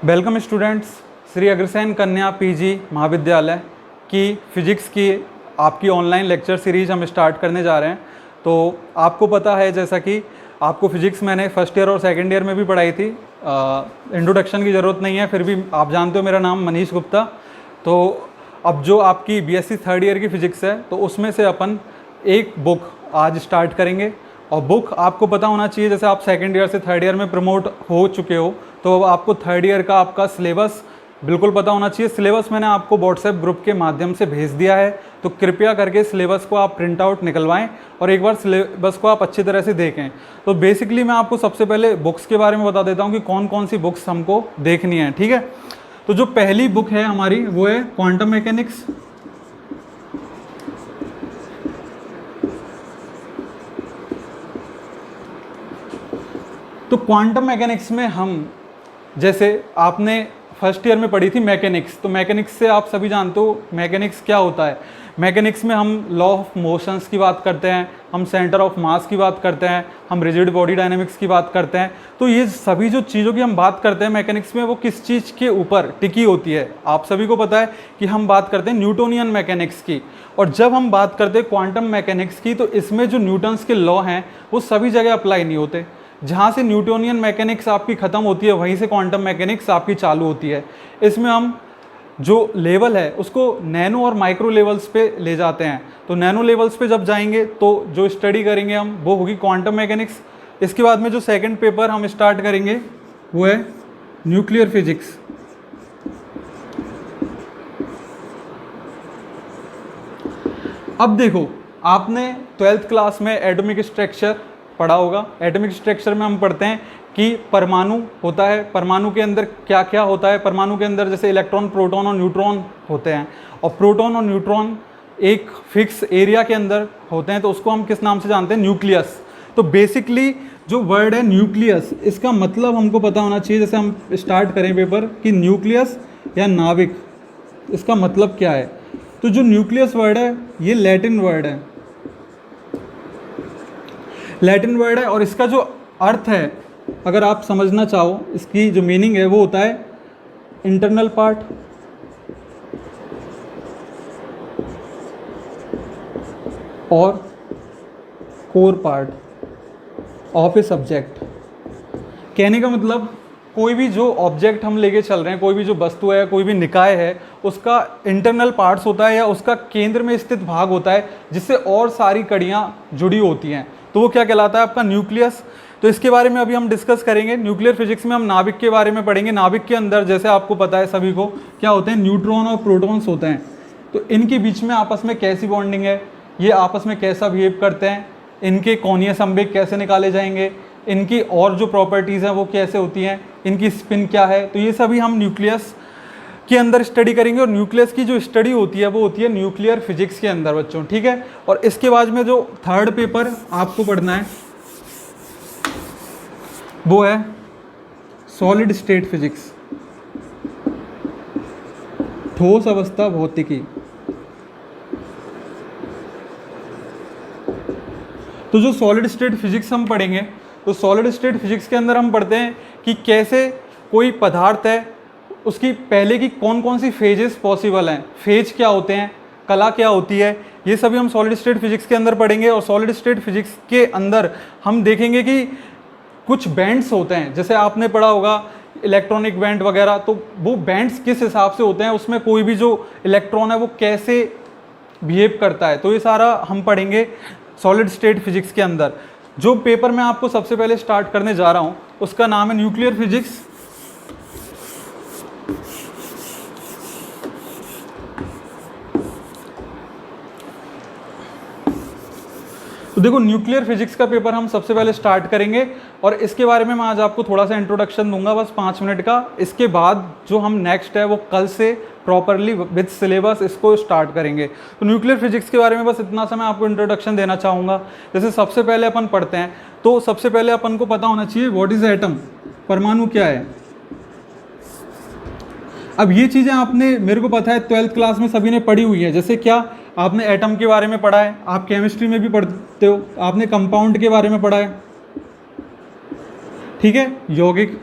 Welcome students, Shri Agrasen कन्या PG महाविद्यालय की फिजिक्स की आपकी ऑनलाइन लेक्चर सीरीज हम स्टार्ट करने जा रहे हैं। तो आपको पता है जैसा कि आपको फिजिक्स मैंने फर्स्ट ईयर और सेकंड ईयर में भी पढ़ाई थी। इंट्रोडक्शन की ज़रूरत नहीं है, फिर भी आप जानते हो मेरा नाम मनीष गुप्ता। तो अब जो आपकी बीएससी थर्ड ईयर की फ़िज़िक्स है तो उसमें से अपन एक बुक आज स्टार्ट करेंगे। और बुक आपको पता होना चाहिए, जैसे आप सेकंड ईयर से थर्ड ईयर में प्रमोट हो चुके हो तो अब आपको थर्ड ईयर का आपका सिलेबस बिल्कुल पता होना चाहिए। सिलेबस मैंने आपको व्हाट्सएप ग्रुप के माध्यम से भेज दिया है, तो कृपया करके सिलेबस को आप प्रिंट आउट निकलवाएं और एक बार सिलेबस को आप अच्छी तरह से देखें। तो बेसिकली मैं आपको सबसे पहले बुक्स के बारे में बता देता हूं कि कौन कौन सी बुक्स हमको देखनी है, ठीक है। तो जो पहली बुक है हमारी वो है क्वांटम मैकेनिक्स। तो क्वांटम मैकेनिक्स में हम, जैसे आपने फर्स्ट ईयर में पढ़ी थी मैकेनिक्स, तो मैकेनिक्स से आप सभी जानते हो मैकेनिक्स क्या होता है। मैकेनिक्स में हम लॉ ऑफ मोशंस की बात करते हैं, हम सेंटर ऑफ मास की बात करते हैं, हम रिजिड बॉडी डायनेमिक्स की बात करते हैं। तो ये सभी जो चीज़ों की हम बात करते हैं मैकेनिक्स में, वो किस चीज़ के ऊपर टिकी होती है। आप सभी को पता है कि हम बात करते हैं न्यूटोनियन मैकेनिक्स की। और जब हम बात करते हैं क्वांटम मैकेनिक्स की, तो इसमें जो न्यूटन्स के लॉ हैं वो सभी जगह अप्लाई नहीं होते। जहाँ से न्यूटोनियन मैकेनिक्स आपकी ख़त्म होती है वहीं से क्वांटम मैकेनिक्स आपकी चालू होती है। इसमें हम जो लेवल है उसको नैनो और माइक्रो लेवल्स पे ले जाते हैं। तो नैनो लेवल्स पे जब जाएंगे तो जो स्टडी करेंगे हम वो होगी क्वांटम मैकेनिक्स। इसके बाद में जो सेकंड पेपर हम स्टार्ट करेंगे वो है न्यूक्लियर फिजिक्स। अब देखो, आपने 12th क्लास में एटॉमिक स्ट्रक्चर पढ़ा होगा। एटॉमिक स्ट्रक्चर में हम पढ़ते हैं कि परमाणु होता है, परमाणु के अंदर क्या क्या होता है। परमाणु के अंदर जैसे इलेक्ट्रॉन, प्रोटॉन और न्यूट्रॉन होते हैं, और प्रोटॉन और न्यूट्रॉन एक फिक्स एरिया के अंदर होते हैं, तो उसको हम किस नाम से जानते हैं, न्यूक्लियस। तो बेसिकली जो वर्ड है न्यूक्लियस, इसका मतलब हमको पता होना चाहिए। जैसे हम स्टार्ट करें पेपर कि न्यूक्लियस या नाविक, इसका मतलब क्या है। तो जो न्यूक्लियस वर्ड है ये लैटिन वर्ड है, लैटिन वर्ड है। और इसका जो अर्थ है, अगर आप समझना चाहो, इसकी जो मीनिंग है वो होता है इंटरनल पार्ट और core part of a subject. कहने का मतलब कोई भी जो ऑब्जेक्ट हम लेके चल रहे हैं, कोई भी जो वस्तु है, कोई भी निकाय है, उसका इंटरनल पार्ट्स होता है या उसका केंद्र में स्थित भाग होता है जिससे और सारी कड़ियाँ जुड़ी होती हैं, तो वो क्या कहलाता है, आपका न्यूक्लियस। तो इसके बारे में अभी हम डिस्कस करेंगे। न्यूक्लियर फिजिक्स में हम नाभिक के बारे में पढ़ेंगे। नाभिक के अंदर जैसे आपको पता है सभी को क्या होते हैं, न्यूट्रॉन और प्रोटॉन्स होते हैं। तो इनके बीच में आपस में कैसी बॉन्डिंग है, ये आपस में कैसा बिहेव करते हैं, इनके कोणीय संवेग कैसे निकाले जाएंगे, इनकी और जो प्रॉपर्टीज़ हैं वो कैसे होती हैं, इनकी स्पिन क्या है, तो ये सभी हम न्यूक्लियस के अंदर स्टडी करेंगे। और न्यूक्लियस की जो स्टडी होती है वो होती है न्यूक्लियर फिजिक्स के अंदर बच्चों, ठीक है। और इसके बाद में जो थर्ड पेपर आपको पढ़ना है वो है सॉलिड स्टेट फिजिक्स, ठोस अवस्था भौतिकी। तो जो सॉलिड स्टेट फिजिक्स हम पढ़ेंगे, तो सॉलिड स्टेट फिजिक्स के अंदर हम पढ़ते हैं कि कैसे कोई पदार्थ है, उसकी पहले की कौन कौन सी फेजेस पॉसिबल हैं, फेज क्या होते हैं, कला क्या होती है, ये सभी हम सॉलिड स्टेट फिजिक्स के अंदर पढ़ेंगे। और सॉलिड स्टेट फिजिक्स के अंदर हम देखेंगे कि कुछ बैंड्स होते हैं, जैसे आपने पढ़ा होगा इलेक्ट्रॉनिक बैंड वगैरह, तो वो बैंड्स किस हिसाब से होते हैं, उसमें कोई भी जो इलेक्ट्रॉन है वो कैसे बिहेव करता है, तो ये सारा हम पढ़ेंगे सॉलिड स्टेट फिजिक्स के अंदर। जो पेपर मैं आपको सबसे पहले स्टार्ट करने जा रहा हूँ उसका नाम है न्यूक्लियर फिजिक्स। तो देखो, न्यूक्लियर फिजिक्स का पेपर हम सबसे पहले स्टार्ट करेंगे और इसके बारे में मैं आज आपको थोड़ा सा इंट्रोडक्शन दूंगा, बस 5 मिनट का। इसके बाद जो हम नेक्स्ट है वो कल से प्रॉपरली विद सिलेबस इसको स्टार्ट करेंगे। तो न्यूक्लियर फिजिक्स के बारे में बस इतना सा मैं आपको इंट्रोडक्शन देना चाहूँगा। जैसे सबसे पहले अपन पढ़ते हैं, तो सबसे पहले अपन को पता होना चाहिए व्हाट इज एटम, परमाणु क्या है। अब ये चीज़ें आपने, मेरे को पता है 12th क्लास में सभी ने पढ़ी हुई है। जैसे क्या, आपने एटम के बारे में पढ़ा है, आप केमिस्ट्री में भी पढ़ते हो, आपने कंपाउंड के बारे में पढ़ा है, ठीक है, यौगिक,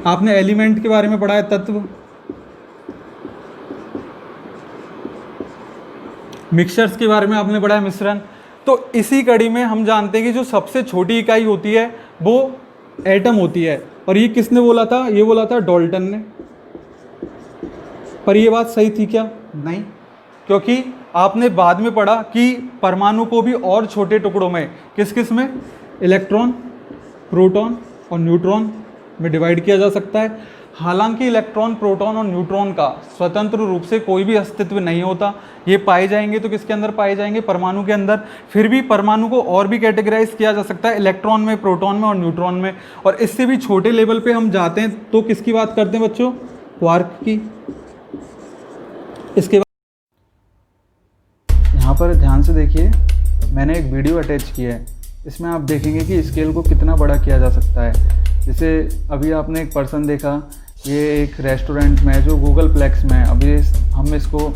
आपने एलिमेंट के बारे में पढ़ा है, तत्व। मिक्सचर्स के बारे में आपने पढ़ा है, मिश्रण। तो इसी कड़ी में हम जानते हैं कि जो सबसे छोटी इकाई होती है वो एटम होती है। और ये किसने बोला था? ये बोला था डाल्टन ने। पर ये बात सही थी क्या? नहीं, क्योंकि आपने बाद में पढ़ा कि परमाणु को भी और छोटे टुकड़ों में, किस किस में, इलेक्ट्रॉन, प्रोटॉन और न्यूट्रॉन में डिवाइड किया जा सकता है। हालांकि इलेक्ट्रॉन, प्रोटॉन और न्यूट्रॉन का स्वतंत्र रूप से कोई भी अस्तित्व नहीं होता। ये पाए जाएंगे तो किसके अंदर पाए जाएंगे? परमाणु के अंदर। फिर भी परमाणु को और भी कैटेगराइज किया जा सकता है, इलेक्ट्रॉन में, प्रोटॉन में और न्यूट्रॉन में। और इससे भी छोटे लेवल पे हम जाते हैं तो किसकी बात करते हैं बच्चों? क्वार्क की। इसके बाद यहाँ पर ध्यान से देखिए, मैंने एक वीडियो अटैच किया है। इसमें आप देखेंगे कि स्केल को कितना बड़ा किया जा सकता है। जैसे अभी आपने एक पर्सन देखा, ये एक रेस्टोरेंट में है जो गूगल प्लेक्स में है। अभी हम इसको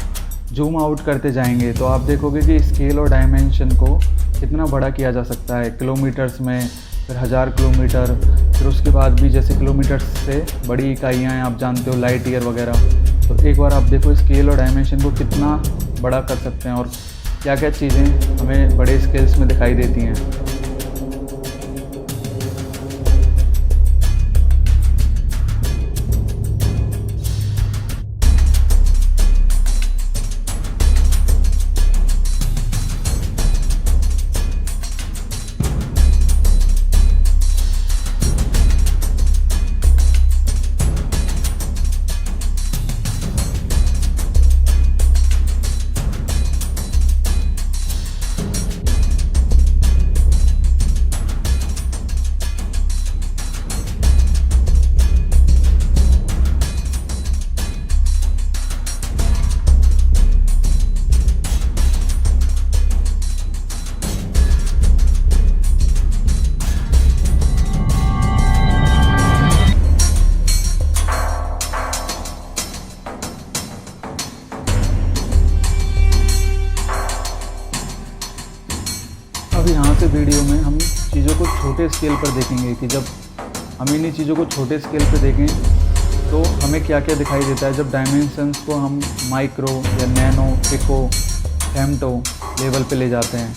जूम आउट करते जाएंगे तो आप देखोगे कि स्केल और डायमेंशन को कितना बड़ा किया जा सकता है, किलोमीटर्स में, फिर 1000 किलोमीटर, फिर उसके बाद भी जैसे किलोमीटर्स से बड़ी इकाइयाँ हैं, आप जानते हो लाइट ईयर वगैरह। तो एक बार आप देखो स्केल और डायमेंशन को कितना बड़ा कर सकते हैं और क्या क्या चीज़ें हमें बड़े स्केल्स में दिखाई देती हैं। अब यहाँ से वीडियो में हम चीज़ों को छोटे स्केल पर देखेंगे कि जब हम इन्हीं चीज़ों को छोटे स्केल पर देखें तो हमें क्या क्या दिखाई देता है जब डायमेंशंस को हम माइक्रो या नैनो, पिको, फेम्टो लेवल पे ले जाते हैं।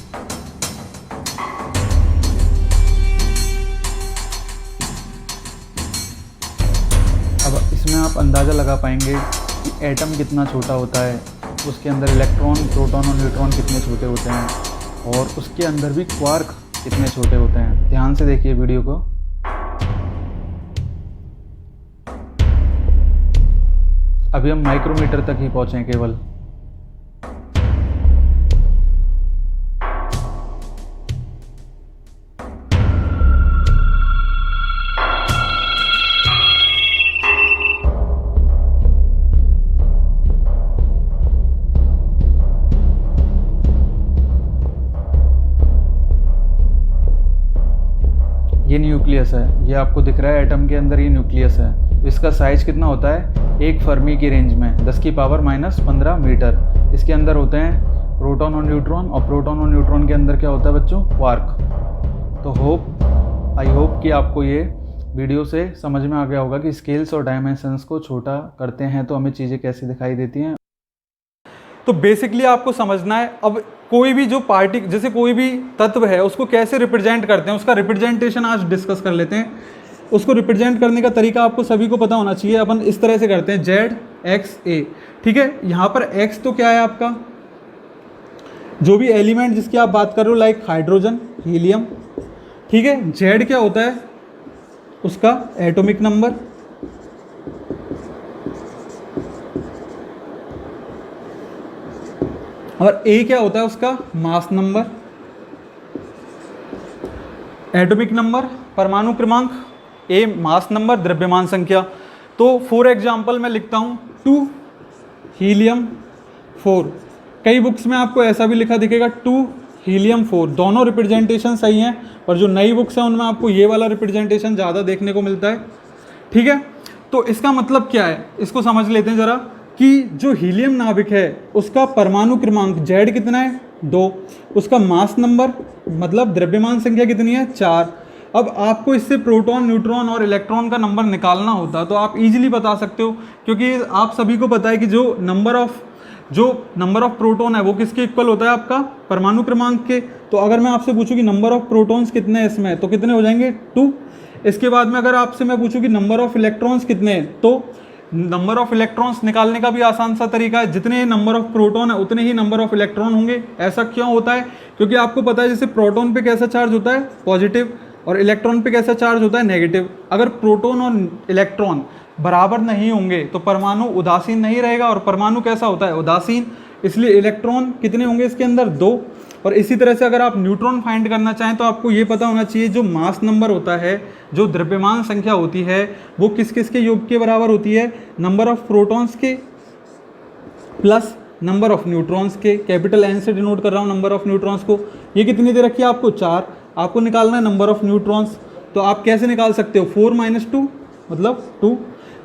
अब इसमें आप अंदाज़ा लगा पाएंगे कि एटम कितना छोटा होता है, उसके अंदर इलेक्ट्रॉन, प्रोटॉन और न्यूट्रॉन कितने छोटे होते हैं और उसके अंदर भी क्वार्क कितने छोटे होते हैं। ध्यान से देखिए वीडियो को। अभी हम माइक्रोमीटर तक ही पहुंचे केवल। ये न्यूक्लियस है, ये आपको दिख रहा है एटम के अंदर, ये न्यूक्लियस है। इसका साइज कितना होता है? 1 फर्मी की रेंज में 10⁻⁻15 मीटर। इसके अंदर होते हैं प्रोटॉन और न्यूट्रॉन, और प्रोटॉन और न्यूट्रॉन के अंदर क्या होता है बच्चों? क्वार्क। तो आई होप कि आपको ये वीडियो से समझ में आ गया होगा कि स्केल्स और डायमेंशंस को छोटा करते हैं तो हमें चीज़ें कैसे दिखाई देती हैं। तो बेसिकली आपको समझना है अब कोई भी जो पार्टी, जैसे कोई भी तत्व है उसको कैसे रिप्रेजेंट करते हैं, उसका रिप्रेजेंटेशन आज डिस्कस कर लेते हैं। उसको रिप्रेजेंट करने का तरीका आपको सभी को पता होना चाहिए। अपन इस तरह से करते हैं ZXA, ठीक है। यहाँ पर X तो क्या है आपका, जो भी एलिमेंट जिसकी आप बात कर रहे हो, लाइक हाइड्रोजन, हीलियम, ठीक है। Z क्या होता है? उसका एटॉमिक नंबर। और A क्या होता है? उसका मास नंबर। एटॉमिक नंबर, परमाणु क्रमांक, A मास नंबर, द्रव्यमान संख्या। तो फॉर एग्जाम्पल मैं लिखता हूँ 2 हीलियम 4। कई बुक्स में आपको ऐसा भी लिखा दिखेगा 2 हीलियम 4। दोनों रिप्रेजेंटेशन सही हैं, और जो नई बुक्स हैं उनमें आपको ये वाला रिप्रेजेंटेशन ज़्यादा देखने को मिलता है, ठीक है। तो इसका मतलब क्या है, इसको समझ लेते हैं ज़रा, कि जो हीलियम नाभिक है उसका परमाणु क्रमांक Z कितना है? 2। उसका मास नंबर मतलब द्रव्यमान संख्या कितनी है? 4। अब आपको इससे प्रोटॉन, न्यूट्रॉन और इलेक्ट्रॉन का नंबर निकालना होता तो आप इजीली बता सकते हो, क्योंकि आप सभी को पता है कि जो नंबर ऑफ प्रोटॉन है वो किसके इक्वल होता है, आपका परमाणु क्रमांक के। तो अगर मैं आपसे पूछूं कि नंबर ऑफ प्रोटॉन्स कितने हैं इसमें, तो कितने हो जाएंगे 2। इसके बाद में अगर आपसे मैं पूछूं कि नंबर ऑफ इलेक्ट्रॉन्स कितने हैं, तो नंबर ऑफ इलेक्ट्रॉन्स निकालने का भी आसान सा तरीका है, जितने नंबर ऑफ प्रोटॉन है उतने ही नंबर ऑफ इलेक्ट्रॉन होंगे। ऐसा क्यों होता है, क्योंकि आपको पता है जैसे प्रोटॉन पे कैसा चार्ज होता है, पॉजिटिव, और इलेक्ट्रॉन पे कैसा चार्ज होता है, नेगेटिव। अगर प्रोटॉन और इलेक्ट्रॉन बराबर नहीं होंगे तो परमाणु उदासीन नहीं रहेगा, और परमाणु कैसा होता है, उदासीन। इसलिए इलेक्ट्रॉन कितने होंगे इसके अंदर, 2। और इसी तरह से अगर आप न्यूट्रॉन फाइंड करना चाहें तो आपको ये पता होना चाहिए जो मास नंबर होता है, जो द्रव्यमान संख्या होती है, वो किस किस के योग के बराबर होती है, नंबर ऑफ प्रोटॉन्स के प्लस नंबर ऑफ न्यूट्रॉन्स के। कैपिटल एन से डिनोट कर रहा हूँ नंबर ऑफ न्यूट्रॉन्स को। ये कितनी दे रखी है आपको, 4। आपको निकालना है नंबर ऑफ न्यूट्रॉन्स, तो आप कैसे निकाल सकते हो, 4 - 2 मतलब 2।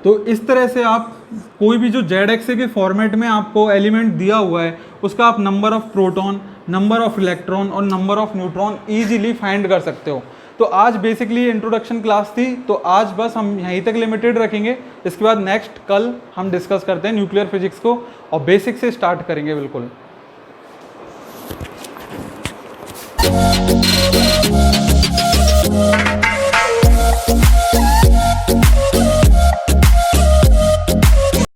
तो इस तरह से आप कोई भी जो ZXA के फॉर्मेट में आपको एलिमेंट दिया हुआ है उसका आप number of proton, number of electron और number of neutron easily find कर सकते हो। तो आज बेसिकली इंट्रोडक्शन क्लास थी, तो आज बस हम यहीं तक लिमिटेड रखेंगे। इसके बाद नेक्स्ट कल हम डिस्कस करते हैं न्यूक्लियर फिजिक्स को, और बेसिक से स्टार्ट करेंगे बिल्कुल।